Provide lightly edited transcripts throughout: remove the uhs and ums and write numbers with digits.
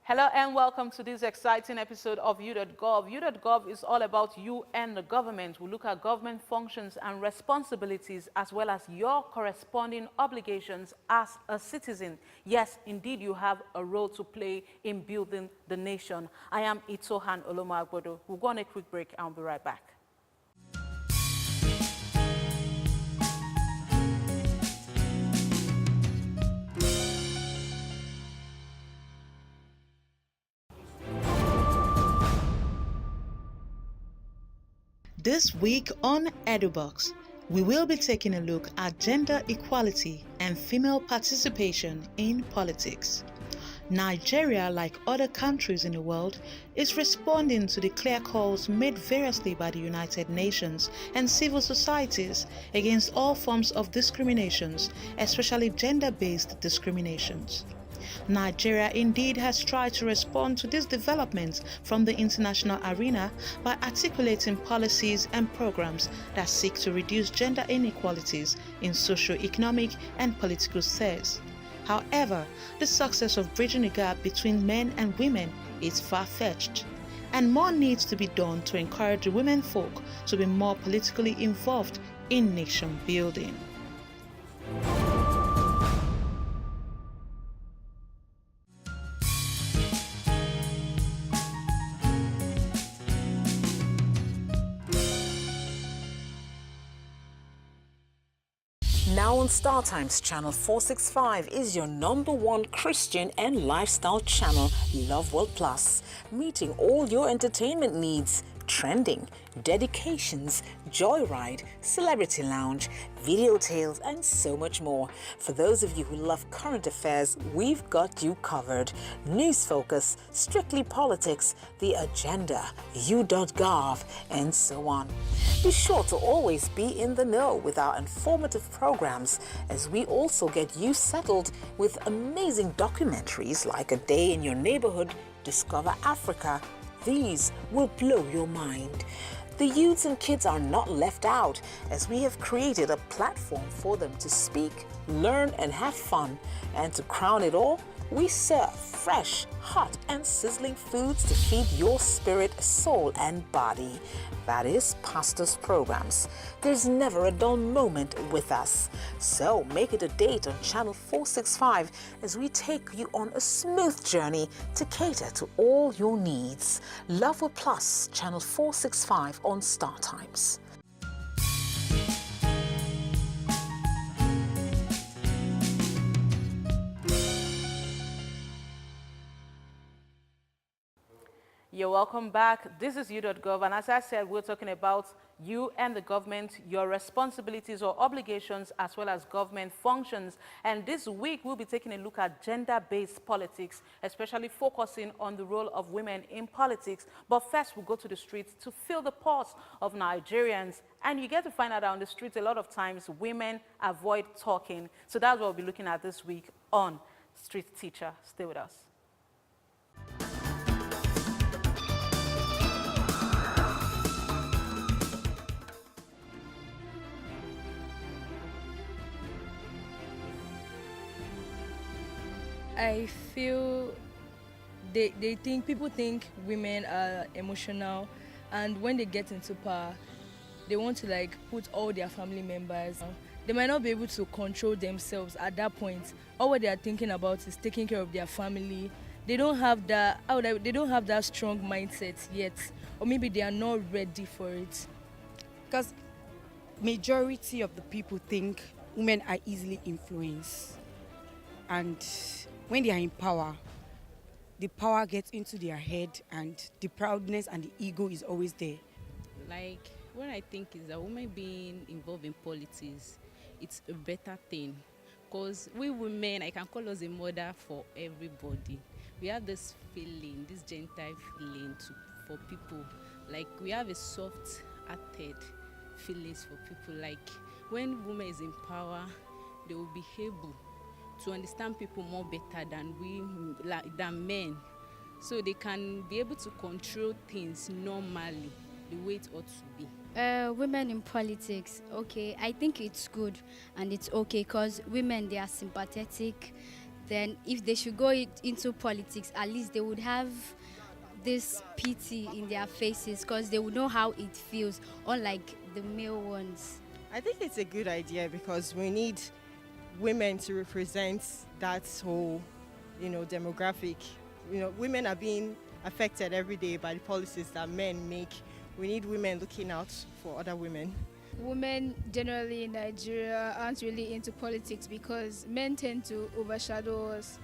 Hello and welcome to this exciting episode of U.Gov. U.Gov is all about you and the government. We look at government functions and responsibilities as well as your corresponding obligations as a citizen. Yes, indeed, you have a role to play in building the nation. I am Itohan Olomu-Agbodo. We'll go on a quick break and we'll be right back. This week on EduBox, we will be taking a look at gender equality and female participation in politics. Nigeria, like other countries in the world, is responding to the clear calls made variously by the United Nations and civil societies against all forms of discriminations, especially gender-based discriminations. Nigeria indeed has tried to respond to these developments from the international arena by articulating policies and programs that seek to reduce gender inequalities in socio-economic and political spheres. However, the success of bridging the gap between men and women is far-fetched, and more needs to be done to encourage the women folk to be more politically involved in nation building. Now on StarTimes Channel 465 is your #1 Christian and lifestyle channel, Love World Plus, meeting all your entertainment needs, trending, dedications, joyride, celebrity lounge, video tales, and so much more. For those of you who love current affairs, we've got you covered. News focus, strictly politics, the agenda, U.Gov, and so on. Be sure to always be in the know with our informative programs, as we also get you settled with amazing documentaries like A Day in Your Neighborhood, Discover Africa. These will blow your mind. The youths and kids are not left out, as we have created a platform for them to speak, learn, and have fun. And to crown it all, we serve fresh, hot, and sizzling foods to feed your spirit, soul, and body. That is Pastor's Programs. There's never a dull moment with us. So make it a date on Channel 465 as we take you on a smooth journey to cater to all your needs. Love World Plus, Channel 465 on StarTimes. You're welcome back. This is U.Gov, and as I said, we're talking about you and the government, your responsibilities or obligations, as well as government functions. And this week, we'll be taking a look at gender-based politics, especially focusing on the role of women in politics. But first, we'll go to the streets to feel the pulse of Nigerians. And you get to find out on the streets, a lot of times, women avoid talking. So that's what we'll be looking at this week on Street Teacher. Stay with us. I feel people think women are emotional, and when they get into power, they want to like put all their family members. They might not be able to control themselves at that point. All what they are thinking about is taking care of their family. They don't have that. They don't have that strong mindset yet, or maybe they are not ready for it. Because majority of the people think women are easily influenced, and when they are in power, the power gets into their head and the proudness and the ego is always there. Like, what I think is that women being involved in politics, it's a better thing. Because we women, I can call us a mother for everybody. We have this feeling, this gentile feeling for people. Like, we have a soft-hearted feelings for people. Like, when women is in power, they will be able to understand people more better than men, so they can be able to control things normally the way it ought to be. Women in politics, okay, I think it's good and it's okay because women, they are sympathetic, then if they should go into politics, at least they would have this pity in their faces because they would know how it feels, unlike the male ones. I think it's a good idea because we need women to represent that whole, demographic. Women are being affected every day by the policies that men make. We need women looking out for other women. Women generally in Nigeria aren't really into politics because men tend to overshadow us.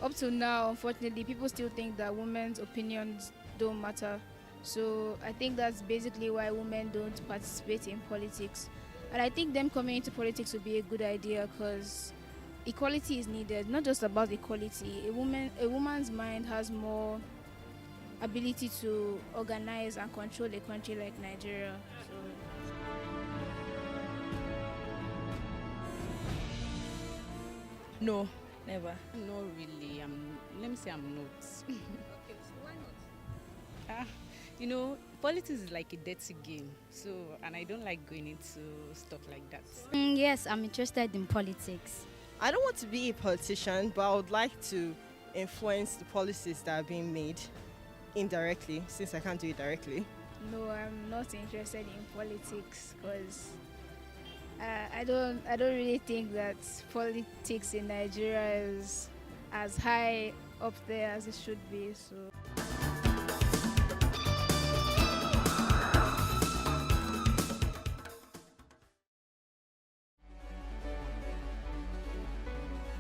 Up to now, unfortunately, people still think that women's opinions don't matter. So I think that's basically why women don't participate in politics. And I think them coming into politics would be a good idea because equality is needed, not just about equality. A woman's mind has more ability to organize and control a country like Nigeria. So. No, never. No, really. Let me say I'm not. Okay, so why not? Politics is like a dirty game. So, and I don't like going into stuff like that. Yes, I'm interested in politics. I don't want to be a politician, but I would like to influence the policies that are being made indirectly, since I can't do it directly. No, I'm not interested in politics because I don't really think that politics in Nigeria is as high up there as it should be. So.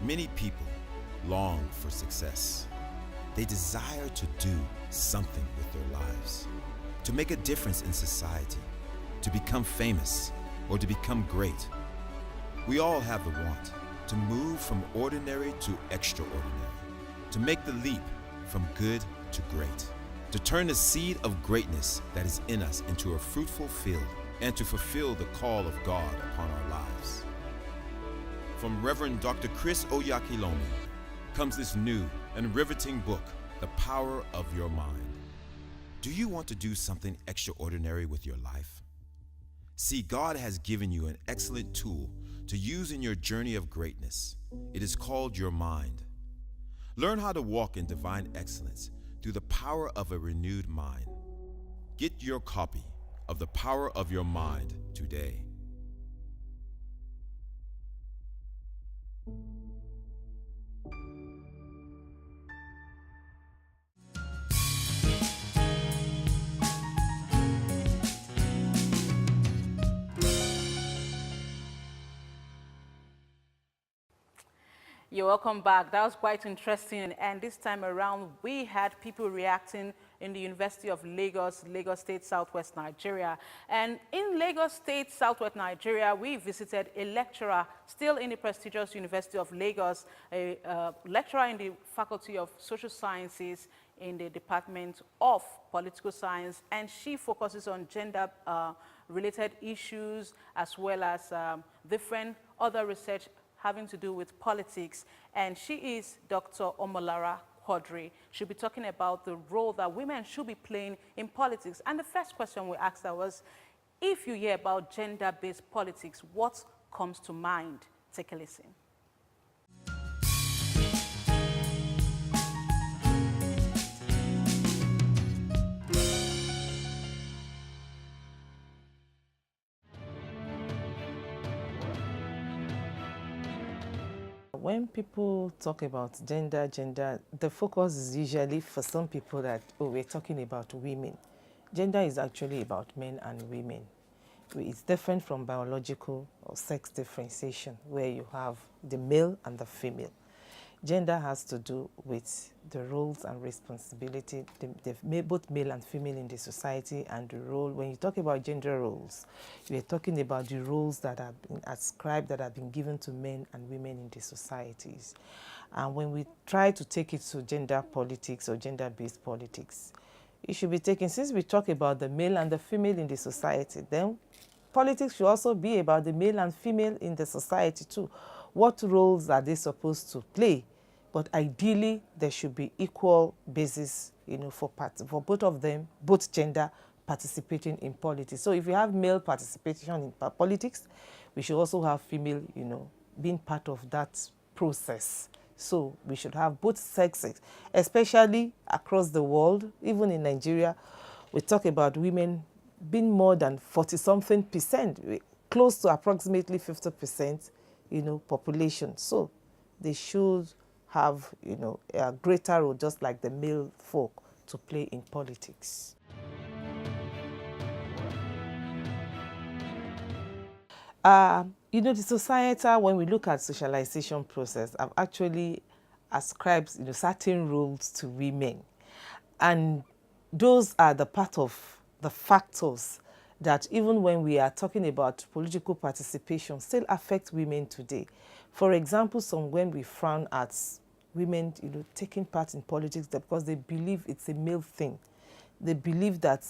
Many people long for success. They desire to do something with their lives, to make a difference in society, to become famous, or to become great. We all have the want to move from ordinary to extraordinary, to make the leap from good to great, to turn the seed of greatness that is in us into a fruitful field, and to fulfill the call of God upon our lives. From Reverend Dr. Chris Oyakhilome comes this new and riveting book, The Power of Your Mind. Do you want to do something extraordinary with your life? See, God has given you an excellent tool to use in your journey of greatness. It is called your mind. Learn how to walk in divine excellence through the power of a renewed mind. Get your copy of The Power of Your Mind today. You're welcome back. That was quite interesting. And this time around, we had people reacting in the University of Lagos, Lagos State, Southwest Nigeria. And in Lagos State, Southwest Nigeria, we visited a lecturer still in the prestigious University of Lagos, a lecturer in the Faculty of Social Sciences in the Department of Political Science. And she focuses on gender-related issues as well as different other research having to do with politics, and she is Dr. Omolara Quadri. She'll be talking about the role that women should be playing in politics. And the first question we asked her was, if you hear about gender-based politics, what comes to mind? Take a listen. When people talk about gender, the focus is usually for some people that, oh, we're talking about women. Gender is actually about men and women. It's different from biological or sex differentiation, where you have the male and the female. Gender has to do with the roles and responsibility, both male and female in the society, and the role. When you talk about gender roles, we are talking about the roles that have been ascribed, that have been given to men and women in the societies. And when we try to take it to gender politics or gender-based politics, it should be taken, since we talk about the male and the female in the society, then politics should also be about the male and female in the society too. What roles are they supposed to play? But ideally, there should be equal basis, for both of them, both gender participating in politics. So if we have male participation in politics, we should also have female, being part of that process. So we should have both sexes, especially across the world, even in Nigeria. We talk about women being more than 40-something%, close to approximately 50%, population. So they should have, a greater role, just like the male folk, to play in politics. The societal, when we look at socialization process, I've actually ascribed, certain roles to women. And those are the part of the factors that even when we are talking about political participation still affect women today. For example, when we frown at women, taking part in politics because they believe it's a male thing. They believe that,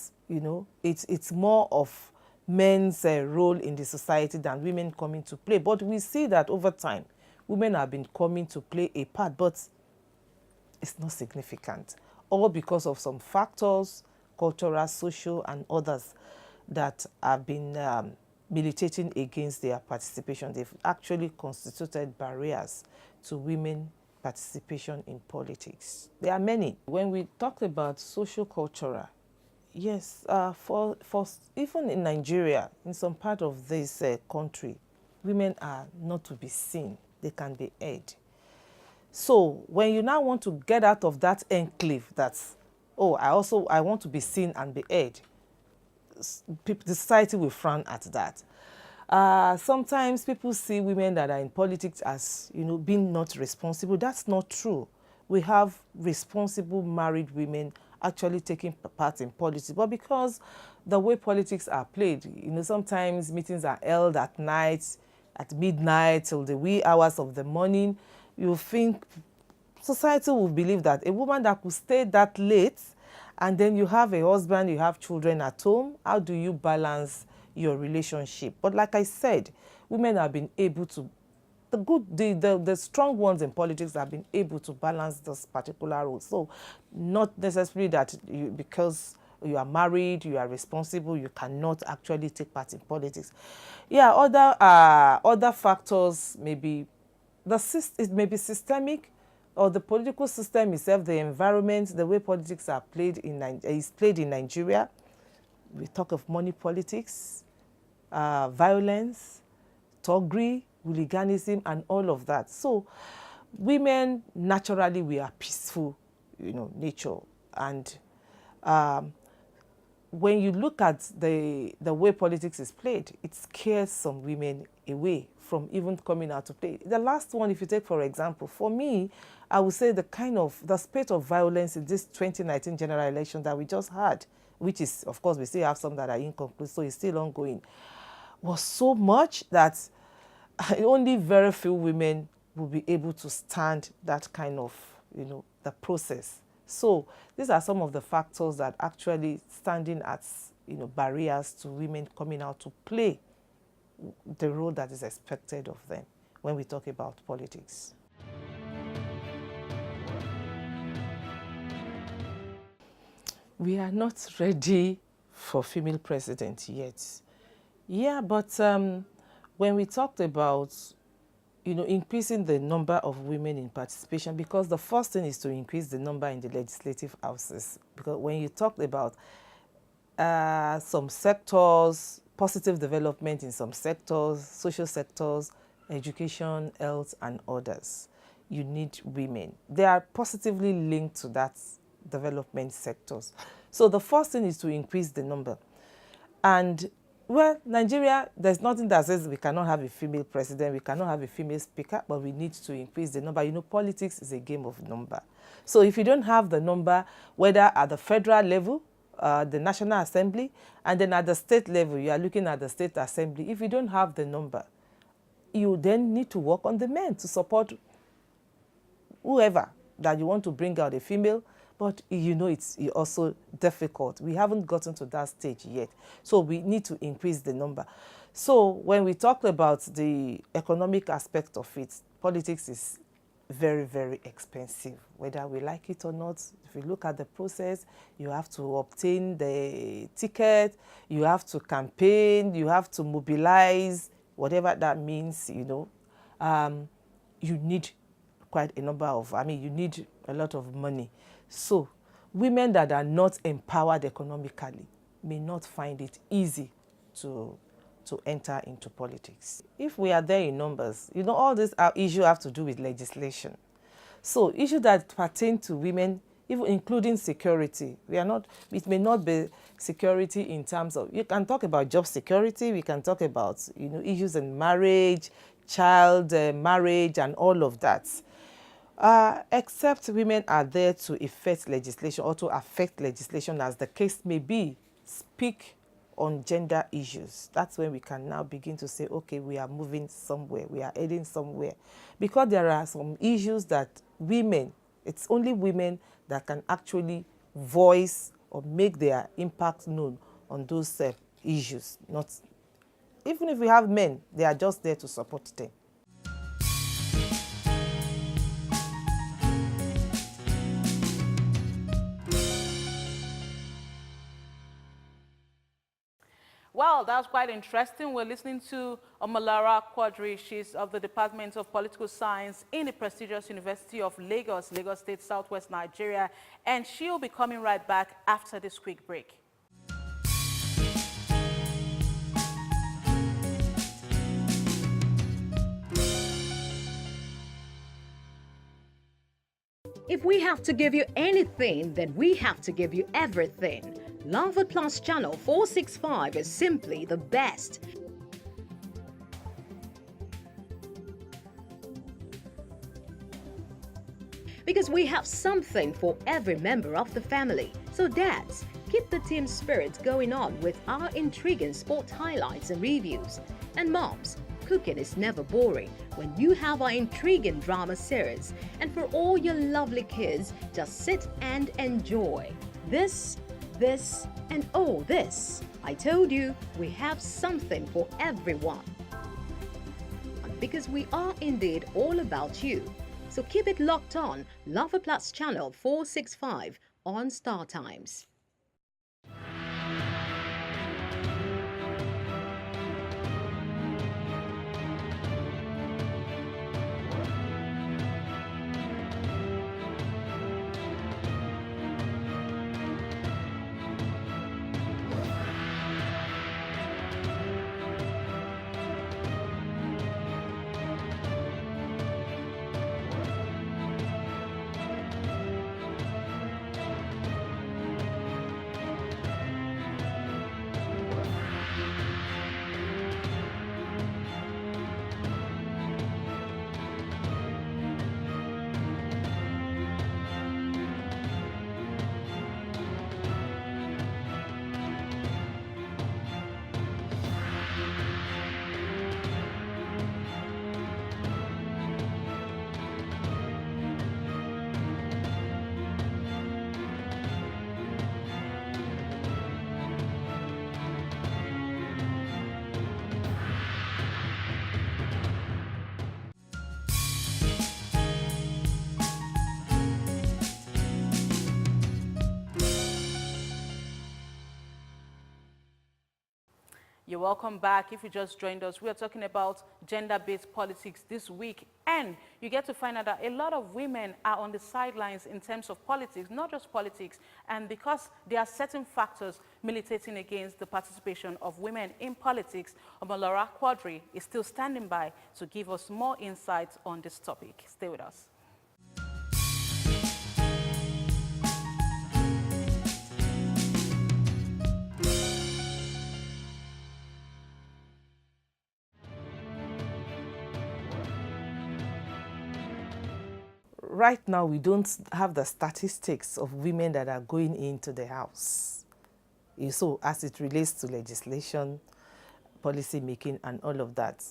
it's more of men's role in the society than women coming to play. But we see that over time, women have been coming to play a part, but it's not significant. All because of some factors, cultural, social, and others that have been militating against their participation. They've actually constituted barriers to women participation in politics. There are many. When we talk about social cultural, yes, for even in Nigeria, in some part of this country, women are not to be seen. They can be heard. So when you now want to get out of that enclave that, I want to be seen and be heard, the society will frown at that. Sometimes people see women that are in politics as, being not responsible. That's not true. We have responsible married women actually taking part in politics. But because the way politics are played, sometimes meetings are held at night, at midnight, till the wee hours of the morning, you think society will believe that a woman that could stay that late, and then you have a husband, you have children at home, how do you balance your relationship? But like I said, women have been able to, the strong ones in politics have been able to balance this particular role. So not necessarily that because you are married, you are responsible, you cannot actually take part in politics. Yeah, other factors maybe it may be systemic, or the political system itself, the environment, the way politics are is played in Nigeria. We talk of money politics, violence, thuggery, hooliganism, and all of that. So women, naturally, we are peaceful, nature. And when you look at the way politics is played, it scares some women away from even coming out to play. The last one, if you take, for example, for me, I would say the spate of violence in this 2019 general election that we just had, which is, of course, we still have some that are incomplete, so it's still ongoing, was so much that only very few women will be able to stand that kind of, the process. So these are some of the factors that actually standing as, barriers to women coming out to play the role that is expected of them when we talk about politics. We are not ready for female president yet. Yeah, but when we talked about, increasing the number of women in participation, because the first thing is to increase the number in the legislative houses. Because when you talked about some sectors, positive development in some sectors, social sectors, education, health, and others, you need women. They are positively linked to that development sectors. So the first thing is to increase the number. And well, Nigeria, there's nothing that says we cannot have a female president, we cannot have a female speaker, but we need to increase the number. Politics is a game of number. So if you don't have the number, whether at the federal level, the National Assembly, and then at the state level, you are looking at the state assembly. If you don't have the number, you then need to work on the men to support whoever that you want to bring out, a female. But it's also difficult. We haven't gotten to that stage yet. So we need to increase the number. So when we talk about the economic aspect of it, politics is very, very expensive, whether we like it or not. If you look at the process, you have to obtain the ticket, you have to campaign, you have to mobilize, whatever that means, you need quite a number of, you need a lot of money. So women that are not empowered economically may not find it easy to enter into politics. If we are there in numbers, all these issues have to do with legislation. So issues that pertain to women, even including security, it may not be security in terms of, you can talk about job security, we can talk about issues in marriage, child marriage and all of that. Except women are there to effect legislation or to affect legislation, as the case may be, speak on gender issues. That's when we can now begin to say, okay, we are moving somewhere, we are heading somewhere. Because there are some issues that it's only women that can actually voice or make their impact known on those issues. Even if we have men, they are just there to support them. Well, that was quite interesting. We're listening to Olomu-Agbodo. She's of the Department of Political Science in the prestigious University of Lagos, Lagos State, Southwest Nigeria. And she'll be coming right back after this quick break. If we have to give you anything, then we have to give you everything. Love World Plus channel 465 is simply the best. Because we have something for every member of the family. So dads, keep the team spirit going on with our intriguing sport highlights and reviews. And moms, cooking is never boring when you have our intriguing drama series. And for all your lovely kids, just sit and enjoy. This, and oh this. I told you, we have something for everyone. Because we are indeed all about you. So keep it locked on Love World Plus channel 465 on Star Times. You're welcome back. If you just joined us, we are talking about gender-based politics this week. And you get to find out that a lot of women are on the sidelines in terms of politics, not just politics. And because there are certain factors militating against the participation of women in politics, Olomu-Agbodo is still standing by to give us more insights on this topic. Stay with us. Right now, we don't have the statistics of women that are going into the house. So as it relates to legislation, policy making and all of that.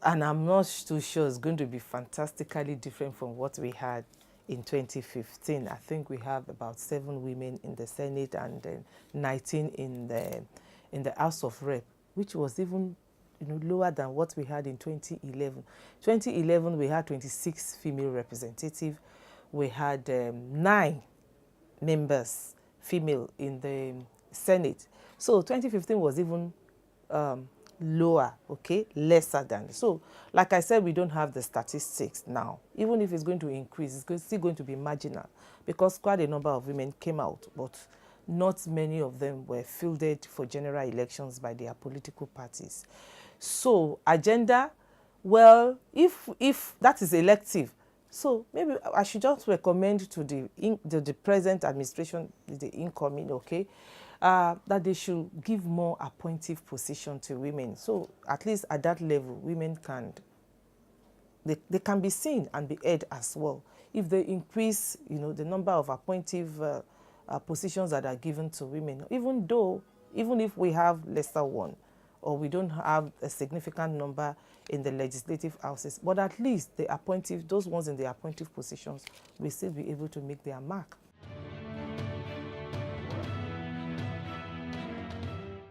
And I'm not too sure it's going to be fantastically different from what we had in 2015. I think we have about 7 women in the Senate and 19 in the House of Rep, which was even lower than what we had in 2011. 2011, we had 26 female representatives. We had 9 members female in the Senate. So 2015 was even lower, okay, lesser than. So, like I said, we don't have the statistics now. Even if it's going to increase, it's still going to be marginal because quite a number of women came out, but not many of them were fielded for general elections by their political parties. So, agenda, well, if that is elective, so maybe I should just recommend to the present administration, the incoming, okay, that they should give more appointive position to women. So at least at that level, women they can be seen and be heard as well. If they increase, the number of appointive positions that are given to women, even if we have lesser one, or we don't have a significant number in the legislative houses, but at least those ones in the appointive positions will still be able to make their mark.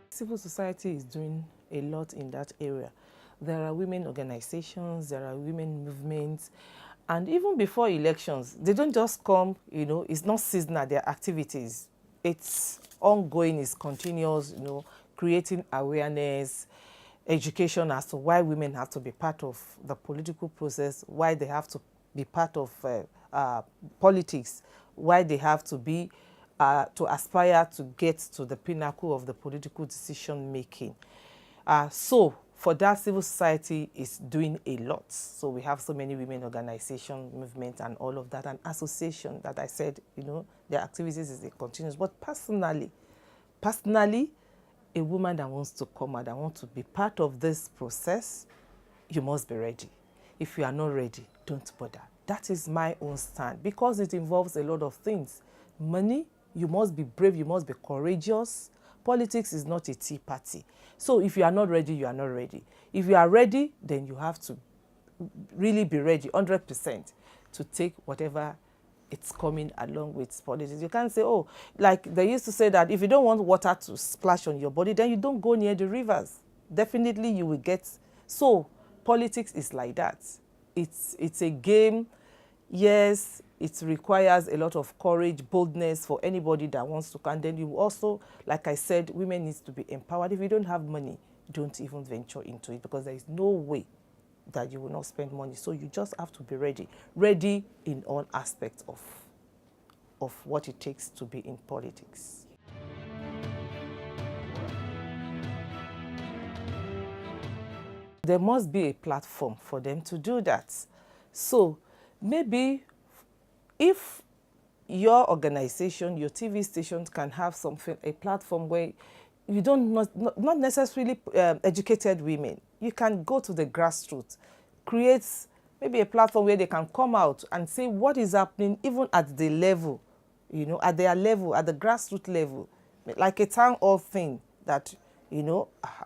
Civil society is doing a lot in that area. There are women organizations, there are women movements, and even before elections, they don't just come, it's not seasonal, their activities. It's ongoing, it's continuous, creating awareness, education as to why women have to be part of the political process, why they have to be part of politics, why they have to be to aspire to get to the pinnacle of the political decision making. So for that, civil society is doing a lot. So we have so many women organization, movement, and all of that, and association that I said, their activities is continuous. But personally, a woman that wants to come out, that wants to be part of this process, you must be ready. If you are not ready, don't bother. That is my own stand, because it involves a lot of things. Money, you must be brave, you must be courageous. Politics is not a tea party. So if you are not ready, you are not ready. If you are ready, then you have to really be ready 100% to take whatever it's coming along with politics. You can't say, oh, like they used to say that if you don't want water to splash on your body, then you don't go near the rivers. Definitely you will get. So politics is like that. It's a game. Yes, it requires a lot of courage, boldness for anybody that wants to. And then you also, like I said, women need to be empowered. If you don't have money, don't even venture into it, because there is no way that you will not spend money. So you just have to be ready in all aspects of what it takes to be in politics. There must be a platform for them to do that. So maybe if your organization, your TV stations can have something, a platform where you don't not necessarily educated women. You can go to the grassroots, create maybe a platform where they can come out and say what is happening even at the level, at their level, at the grassroots level, like a town hall thing that,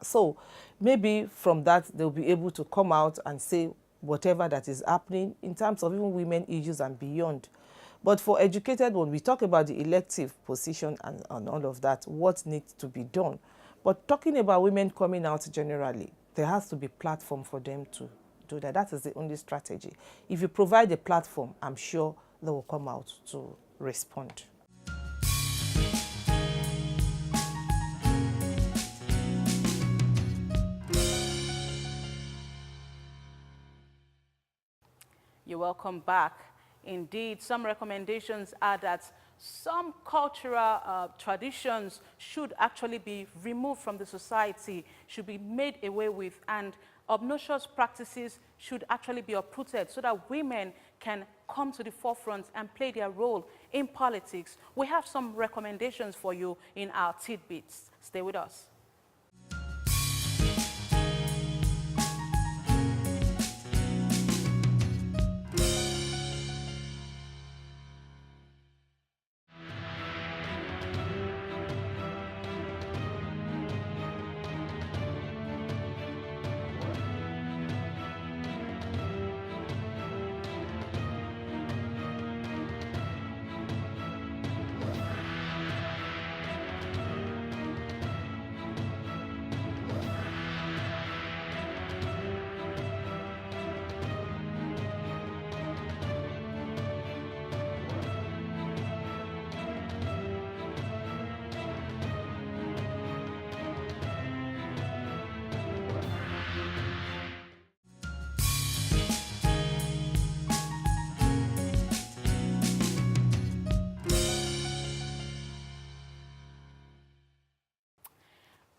so maybe from that they'll be able to come out and say whatever that is happening in terms of even women issues and beyond. But for educated one, we talk about the elective position and all of that, what needs to be done. But talking about women coming out generally, there has to be platform for them to do that. That is the only strategy. If you provide a platform, I'm sure they will come out to respond. You're welcome back. Indeed, some recommendations are that some cultural traditions should actually be removed from the society, should be made away with, and obnoxious practices should actually be uprooted so that women can come to the forefront and play their role in politics. We have some recommendations for you in our tidbits. Stay with us.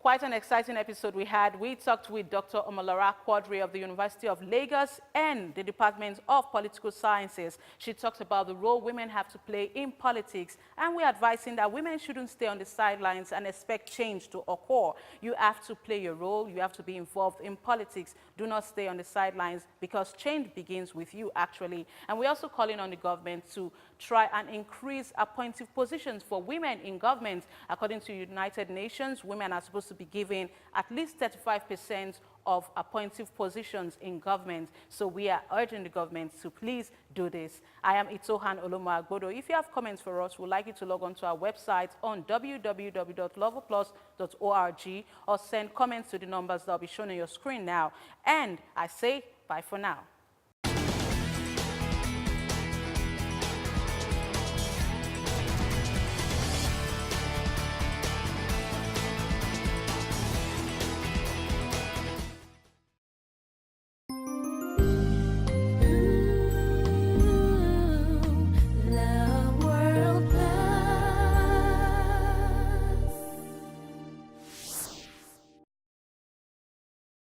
Quite an exciting episode we had. We talked with Dr. Omolara Quadri of the University of Lagos and the Department of Political Sciences. She talked about the role women have to play in politics, and we're advising that women shouldn't stay on the sidelines and expect change to occur. You have to play your role. You have to be involved in politics. Do not stay on the sidelines, because change begins with you, actually. And we're also calling on the government to try and increase appointive positions for women in government. According to United Nations, women are supposed to be given at least 35% of appointive positions in government. So we are urging the government to please do this. I am Itohan Olomu-Agbodo. If you have comments for us, we'd like you to log on to our website on www.loverplus.org or send comments to the numbers that will be shown on your screen now. And I say bye for now.